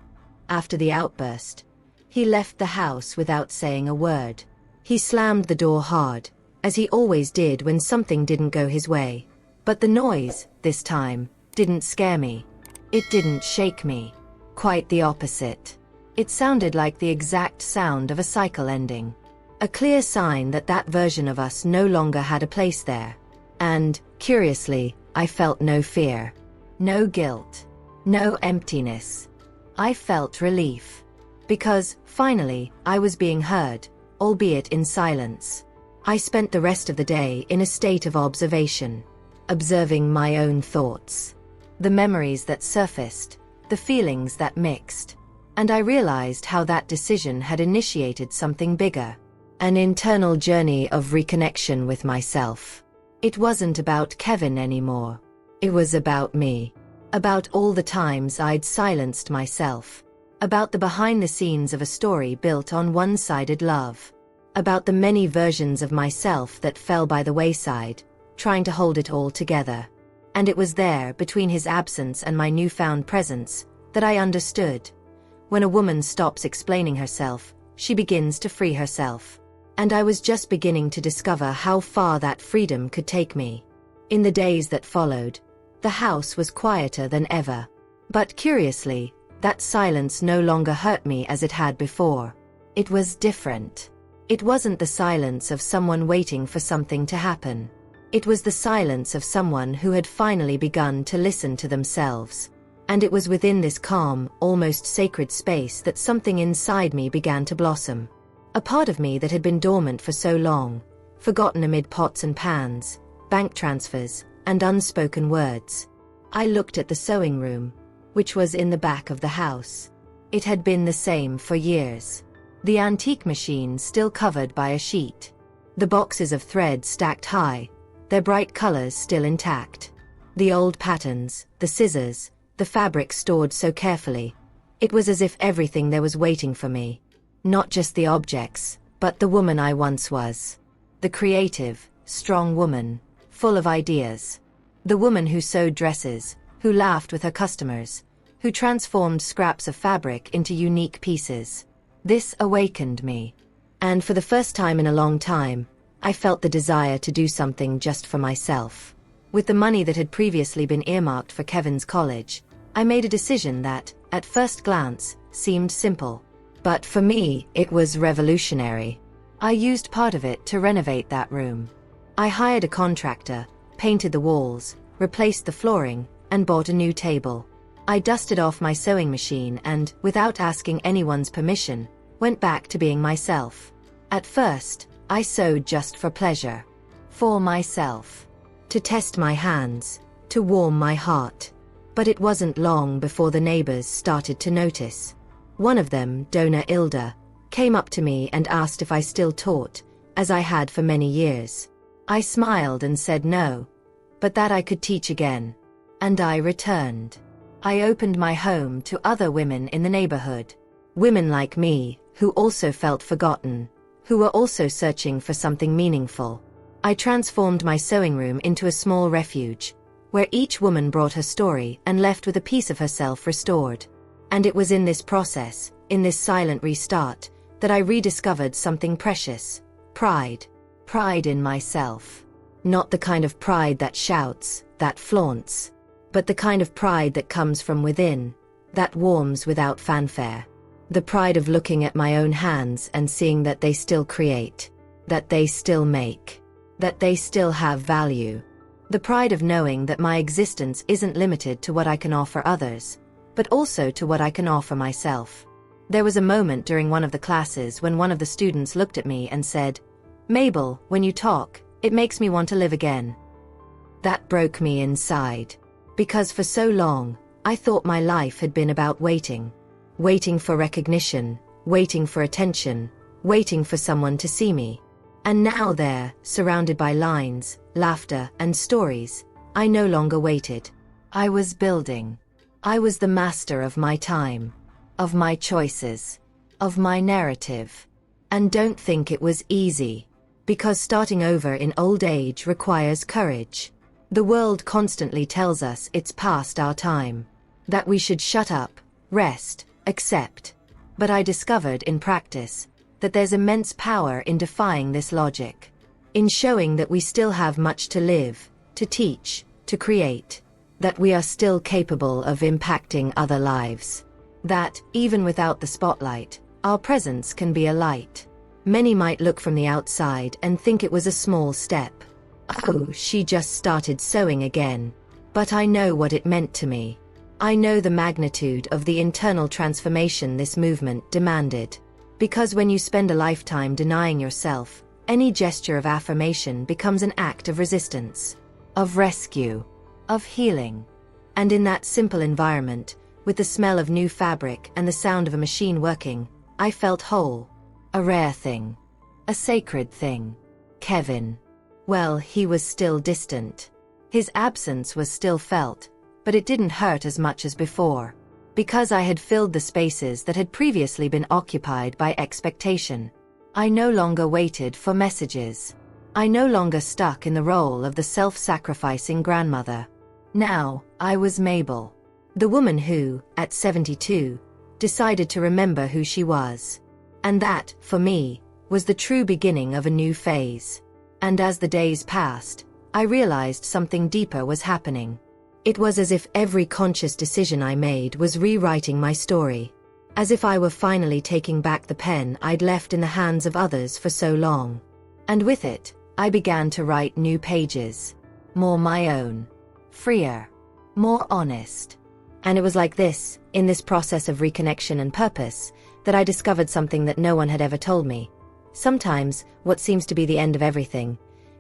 After the outburst, he left the house without saying a word. He slammed the door hard, as he always did when something didn't go his way. But the noise, this time, didn't scare me. It didn't shake me. Quite the opposite. It sounded like the exact sound of a cycle ending. A clear sign that that version of us no longer had a place there. And, curiously, I felt no fear. No guilt. No emptiness. I felt relief. Because, finally, I was being heard, albeit in silence. I spent the rest of the day in a state of observation. Observing my own thoughts. The memories that surfaced. The feelings that mixed. And I realized how that decision had initiated something bigger. An internal journey of reconnection with myself. It wasn't about Kevin anymore. It was about me. About all the times I'd silenced myself. About the behind the scenes of a story built on one-sided love. About the many versions of myself that fell by the wayside, trying to hold it all together. And it was there, between his absence and my newfound presence, that I understood. When a woman stops explaining herself, she begins to free herself. And I was just beginning to discover how far that freedom could take me. In the days that followed, the house was quieter than ever. But curiously, that silence no longer hurt me as it had before. It was different. It wasn't the silence of someone waiting for something to happen. It was the silence of someone who had finally begun to listen to themselves. And it was within this calm, almost sacred space that something inside me began to blossom. A part of me that had been dormant for so long, forgotten amid pots and pans, bank transfers, and unspoken words. I looked at the sewing room, which was in the back of the house. It had been the same for years. The antique machine still covered by a sheet. The boxes of thread stacked high, their bright colors still intact. The old patterns, the scissors, the fabric stored so carefully. It was as if everything there was waiting for me. Not just the objects, but the woman I once was. The creative, strong woman, full of ideas. The woman who sewed dresses, who laughed with her customers, who transformed scraps of fabric into unique pieces. This awakened me. And for the first time in a long time, I felt the desire to do something just for myself. With the money that had previously been earmarked for Kevin's college, I made a decision that, at first glance, seemed simple. But for me, it was revolutionary. I used part of it to renovate that room. I hired a contractor, painted the walls, replaced the flooring, and bought a new table. I dusted off my sewing machine and, without asking anyone's permission, went back to being myself. At first, I sewed just for pleasure. For myself. To test my hands, to warm my heart. But it wasn't long before the neighbors started to notice. One of them, Dona Ilda, came up to me and asked if I still taught, as I had for many years. I smiled and said no, but that I could teach again. And I returned. I opened my home to other women in the neighborhood. Women like me, who also felt forgotten, who were also searching for something meaningful. I transformed my sewing room into a small refuge, where each woman brought her story and left with a piece of herself restored. And it was in this process, in this silent restart, that I rediscovered something precious. Pride. Pride in myself. Not the kind of pride that shouts, that flaunts, but the kind of pride that comes from within, that warms without fanfare. The pride of looking at my own hands and seeing that they still create, that they still make, that they still have value. The pride of knowing that my existence isn't limited to what I can offer others, but also to what I can offer myself. There was a moment during one of the classes when one of the students looked at me and said, "Mabel, when you talk, it makes me want to live again." That broke me inside. Because for so long, I thought my life had been about waiting. Waiting for recognition, waiting for attention, waiting for someone to see me. And now there, surrounded by lines, laughter, and stories, I no longer waited. I was building. I was the master of my time, of my choices, of my narrative. And don't think it was easy, because starting over in old age requires courage. The world constantly tells us it's past our time, that we should shut up, rest, accept. But I discovered in practice that there's immense power in defying this logic, in showing that we still have much to live, to teach, to create, that we are still capable of impacting other lives, that, even without the spotlight, our presence can be a light. Many might look from the outside and think it was a small step. Oh, she just started sewing again. But I know what it meant to me. I know the magnitude of the internal transformation this movement demanded. Because when you spend a lifetime denying yourself, any gesture of affirmation becomes an act of resistance, of rescue, of healing. And in that simple environment, with the smell of new fabric and the sound of a machine working, I felt whole. A rare thing. A sacred thing. Kevin. Well, he was still distant. His absence was still felt, but it didn't hurt as much as before. Because I had filled the spaces that had previously been occupied by expectation. I no longer waited for messages. I no longer stuck in the role of the self-sacrificing grandmother. Now, I was Mabel. The woman who, at 72, decided to remember who she was. And that, for me, was the true beginning of a new phase. And as the days passed, I realized something deeper was happening. It was as if every conscious decision I made was rewriting my story. As if I were finally taking back the pen I'd left in the hands of others for so long. And with it, I began to write new pages. More my own. Freer. More honest. And it was like this, in this process of reconnection and purpose, that I discovered something that no one had ever told me. Sometimes, what seems to be the end of everything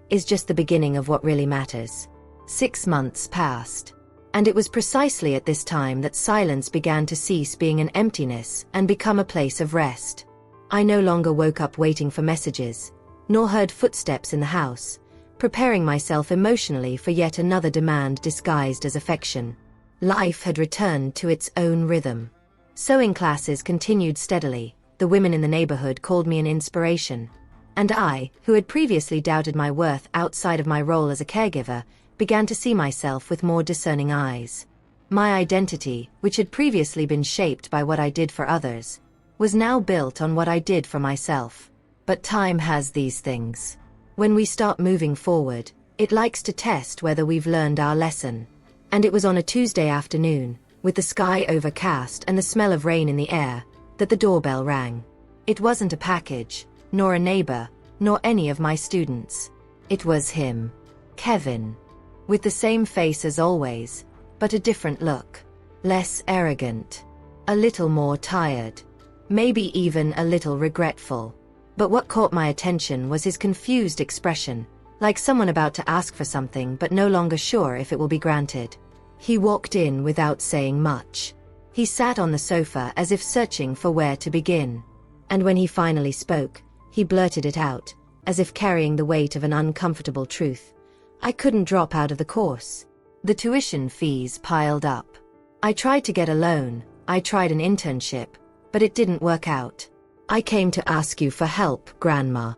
is just the beginning of what really matters. 6 months passed. And it was precisely at this time that silence began to cease being an emptiness and become a place of rest. I no longer woke up waiting for messages, nor heard footsteps in the house, preparing myself emotionally for yet another demand disguised as affection. Life had returned to its own rhythm. Sewing classes continued steadily. The women in the neighborhood called me an inspiration. And I, who had previously doubted my worth outside of my role as a caregiver, began to see myself with more discerning eyes. My identity, which had previously been shaped by what I did for others, was now built on what I did for myself. But time has these things. When we start moving forward, it likes to test whether we've learned our lesson. And it was on a Tuesday afternoon, with the sky overcast and the smell of rain in the air, that the doorbell rang. It wasn't a package, nor a neighbor, nor any of my students. It was him. Kevin. With the same face as always, but a different look. less arrogant, a little more tired, maybe even a little regretful. But what caught my attention was his confused expression, like someone about to ask for something but no longer sure if it will be granted. He walked in without saying much. He sat on the sofa as if searching for where to begin. And when he finally spoke, he blurted it out, as if carrying the weight of an uncomfortable truth. I couldn't drop out of the course. The tuition fees piled up. I tried to get a loan, I tried an internship, but it didn't work out. I came to ask you for help, Grandma.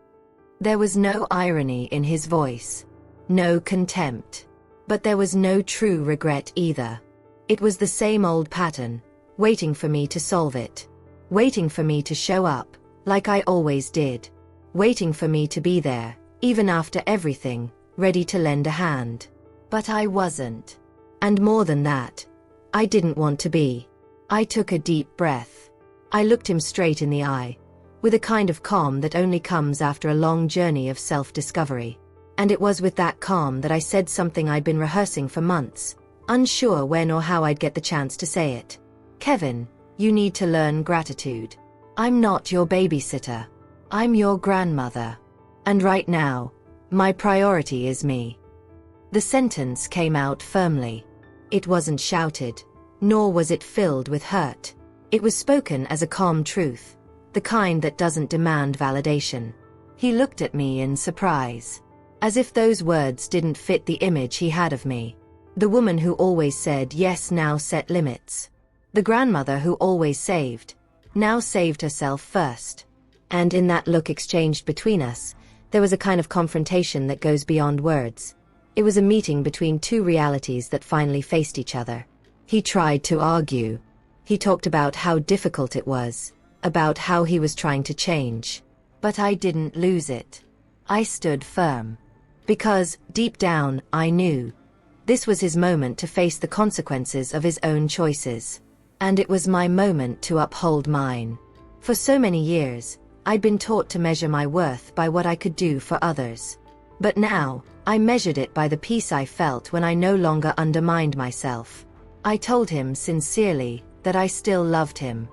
There was no irony in his voice, no contempt. But there was no true regret either. It was the same old pattern, waiting for me to solve it. Waiting for me to show up, like I always did. Waiting for me to be there, even after everything, ready to lend a hand. But I wasn't. And more than that, I didn't want to be. I took a deep breath. I looked him straight in the eye, with a kind of calm that only comes after a long journey of self-discovery. And it was with that calm that I said something I'd been rehearsing for months, unsure when or how I'd get the chance to say it. Kevin, you need to learn gratitude. I'm not your babysitter. I'm your grandmother. And right now, my priority is me. The sentence came out firmly. It wasn't shouted, nor was it filled with hurt. It was spoken as a calm truth, the kind that doesn't demand validation. He looked at me in surprise, as if those words didn't fit the image he had of me. The woman who always said yes now set limits. The grandmother who always saved, now saved herself first. And in that look exchanged between us, there was a kind of confrontation that goes beyond words. It was a meeting between two realities that finally faced each other. He tried to argue. He talked about how difficult it was, about how he was trying to change. But I didn't lose it. I stood firm. Because, deep down, I knew this was his moment to face the consequences of his own choices. And it was my moment to uphold mine. For so many years, I'd been taught to measure my worth by what I could do for others. But now, I measured it by the peace I felt when I no longer undermined myself. I told him sincerely that I still loved him,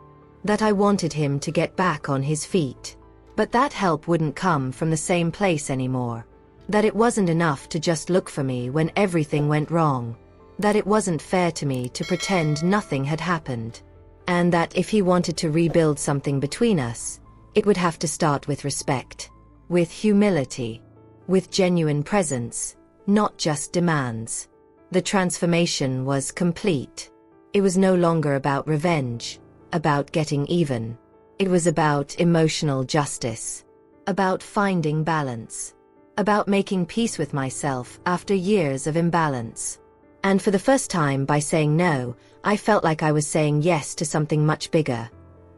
that I wanted him to get back on his feet. But that help wouldn't come from the same place anymore. That it wasn't enough to just look for me when everything went wrong. That it wasn't fair to me to pretend nothing had happened. And that if he wanted to rebuild something between us, it would have to start with respect, with humility, with genuine presence, not just demands. The transformation was complete. It was no longer about revenge, about getting even. It was about emotional justice, about finding balance, about making peace with myself after years of imbalance. And for the first time, by saying no, I felt like I was saying yes to something much bigger.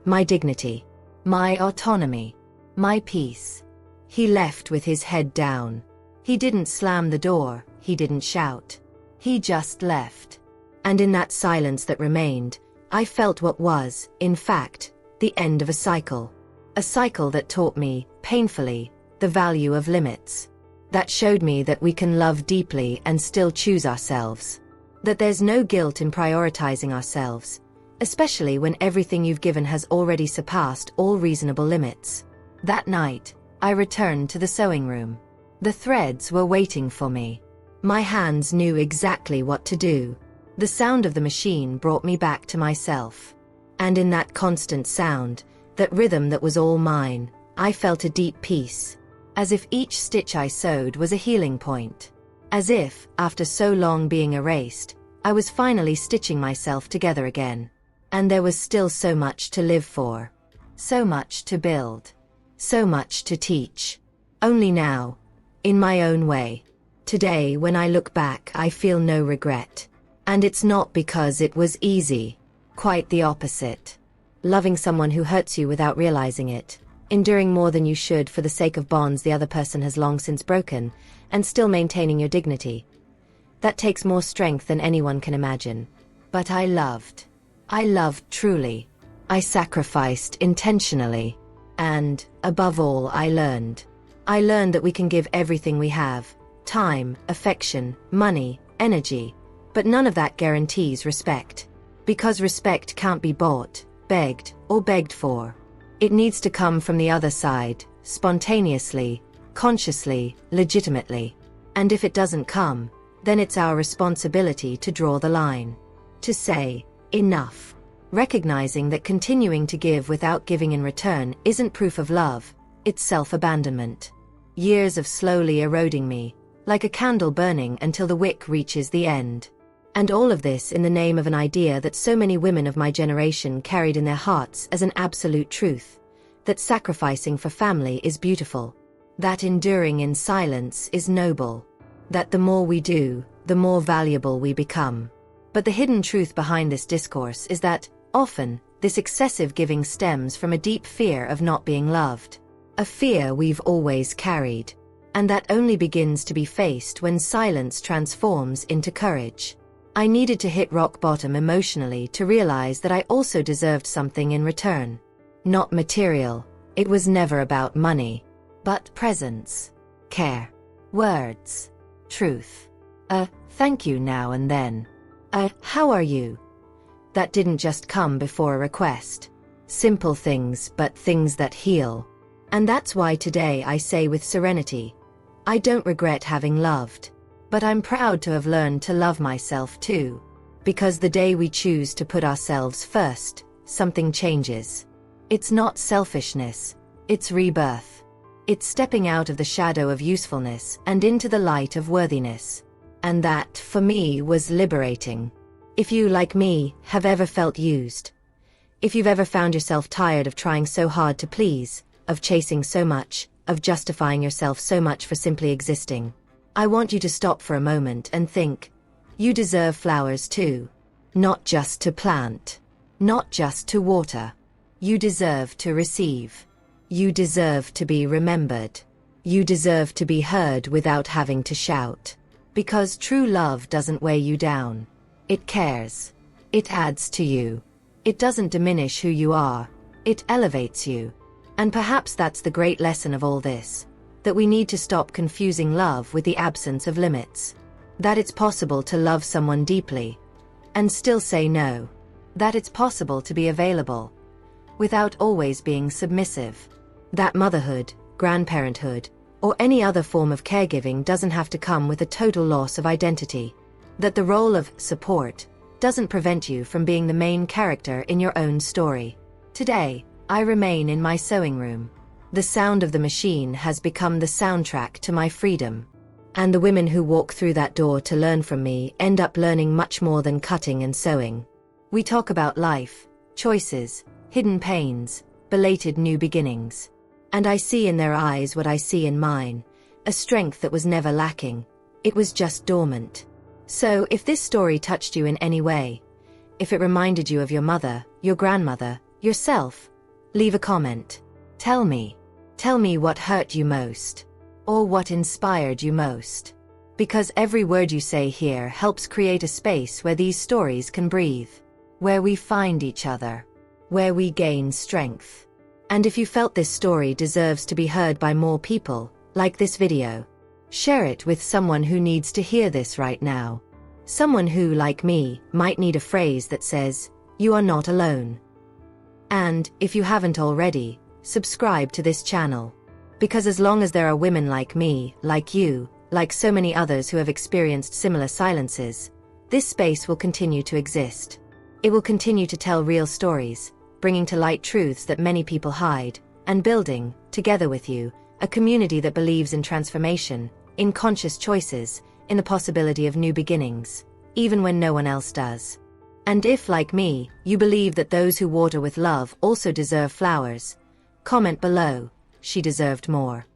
My dignity, my autonomy, my peace. He left with his head down. He didn't slam the door, he didn't shout. He just left. And in that silence that remained, I felt what was, in fact, the end of a cycle. A cycle that taught me, painfully, the value of limits. That showed me that we can love deeply and still choose ourselves. That there's no guilt in prioritizing ourselves, especially when everything you've given has already surpassed all reasonable limits. That night, I returned to the sewing room. The threads were waiting for me. My hands knew exactly what to do. The sound of the machine brought me back to myself. And in that constant sound, that rhythm that was all mine, I felt a deep peace. As if each stitch I sewed was a healing point. As if, after so long being erased, I was finally stitching myself together again. And there was still so much to live for. So much to build. So much to teach. Only now, in my own way. Today, when I look back, I feel no regret. And it's not because it was easy. Quite the opposite. Loving someone who hurts you without realizing it. Enduring more than you should for the sake of bonds the other person has long since broken, and still maintaining your dignity. That takes more strength than anyone can imagine. But I loved. I loved truly. I sacrificed intentionally. And, above all, I learned. I learned that we can give everything we have. Time, affection, money, energy. But none of that guarantees respect. Because respect can't be bought, begged, or begged for. It needs to come from the other side, spontaneously, consciously, legitimately. And if it doesn't come, then it's our responsibility to draw the line. To say, enough. Recognizing that continuing to give without giving in return isn't proof of love, it's self-abandonment. Years of slowly eroding me, like a candle burning until the wick reaches the end. And all of this in the name of an idea that so many women of my generation carried in their hearts as an absolute truth. That sacrificing for family is beautiful. That enduring in silence is noble. That the more we do, the more valuable we become. But the hidden truth behind this discourse is that, often, this excessive giving stems from a deep fear of not being loved. A fear we've always carried. And that only begins to be faced when silence transforms into courage. I needed to hit rock bottom emotionally to realize that I also deserved something in return. Not material. It was never about money. But presence. Care. Words. Truth. Thank you now and then. How are you? That didn't just come before a request. Simple things, but things that heal. And that's why today I say with serenity, I don't regret having loved. But I'm proud to have learned to love myself too. Because the day we choose to put ourselves first, something changes. It's not selfishness, it's rebirth. It's stepping out of the shadow of usefulness and into the light of worthiness. And that, for me, was liberating. If you, like me, have ever felt used, if you've ever found yourself tired of trying so hard to please, of chasing so much, of justifying yourself so much for simply existing, I want you to stop for a moment and think, you deserve flowers too. Not just to plant. Not just to water. You deserve to receive. You deserve to be remembered. You deserve to be heard without having to shout. Because true love doesn't weigh you down. It cares. It adds to you. It doesn't diminish who you are. It elevates you. And perhaps that's the great lesson of all this. That we need to stop confusing love with the absence of limits. That it's possible to love someone deeply and still say no. That it's possible to be available without always being submissive. That motherhood, grandparenthood, or any other form of caregiving doesn't have to come with a total loss of identity. That the role of support doesn't prevent you from being the main character in your own story. Today, I remain in my sewing room. The sound of the machine has become the soundtrack to my freedom. And the women who walk through that door to learn from me end up learning much more than cutting and sewing. We talk about life, choices, hidden pains, belated new beginnings. And I see in their eyes what I see in mine, a strength that was never lacking. It was just dormant. So, if this story touched you in any way, if it reminded you of your mother, your grandmother, yourself, leave a comment. Tell me what hurt you most, or what inspired you most. Because every word you say here helps create a space where these stories can breathe, where we find each other, where we gain strength. And if you felt this story deserves to be heard by more people, like this video, share it with someone who needs to hear this right now. Someone who, like me, might need a phrase that says, "You are not alone." And, if you haven't already, subscribe to this channel. Because as long as there are women like me, like you, like so many others who have experienced similar silences, this space will continue to exist. It will continue to tell real stories, bringing to light truths that many people hide, and building, together with you, a community that believes in transformation, in conscious choices, in the possibility of new beginnings, even when no one else does. And if, like me, you believe that those who water with love also deserve flowers, comment below, "She deserved more."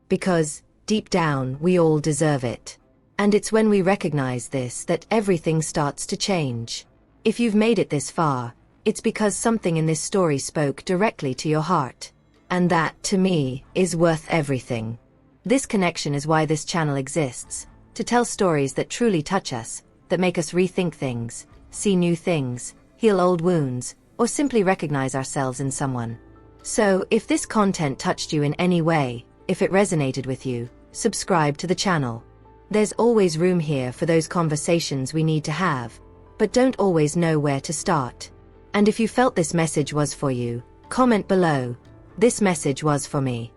Because, deep down, we all deserve it. And it's when we recognize this that everything starts to change. If you've made it this far, it's because something in this story spoke directly to your heart. And that, to me, is worth everything. This connection is why this channel exists, to tell stories that truly touch us, that make us rethink things, see new things, heal old wounds, or simply recognize ourselves in someone. So, if this content touched you in any way, if it resonated with you, subscribe to the channel. There's always room here for those conversations we need to have, but don't always know where to start. And if you felt this message was for you, comment below, "This message was for me."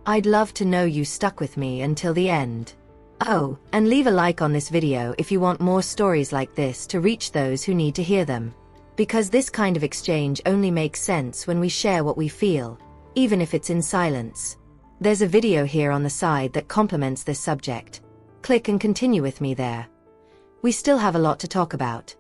I'd love to know you stuck with me until the end. Oh, and leave a like on this video if you want more stories like this to reach those who need to hear them. Because this kind of exchange only makes sense when we share what we feel, even if it's in silence. There's a video here on the side that complements this subject. Click and continue with me there. We still have a lot to talk about.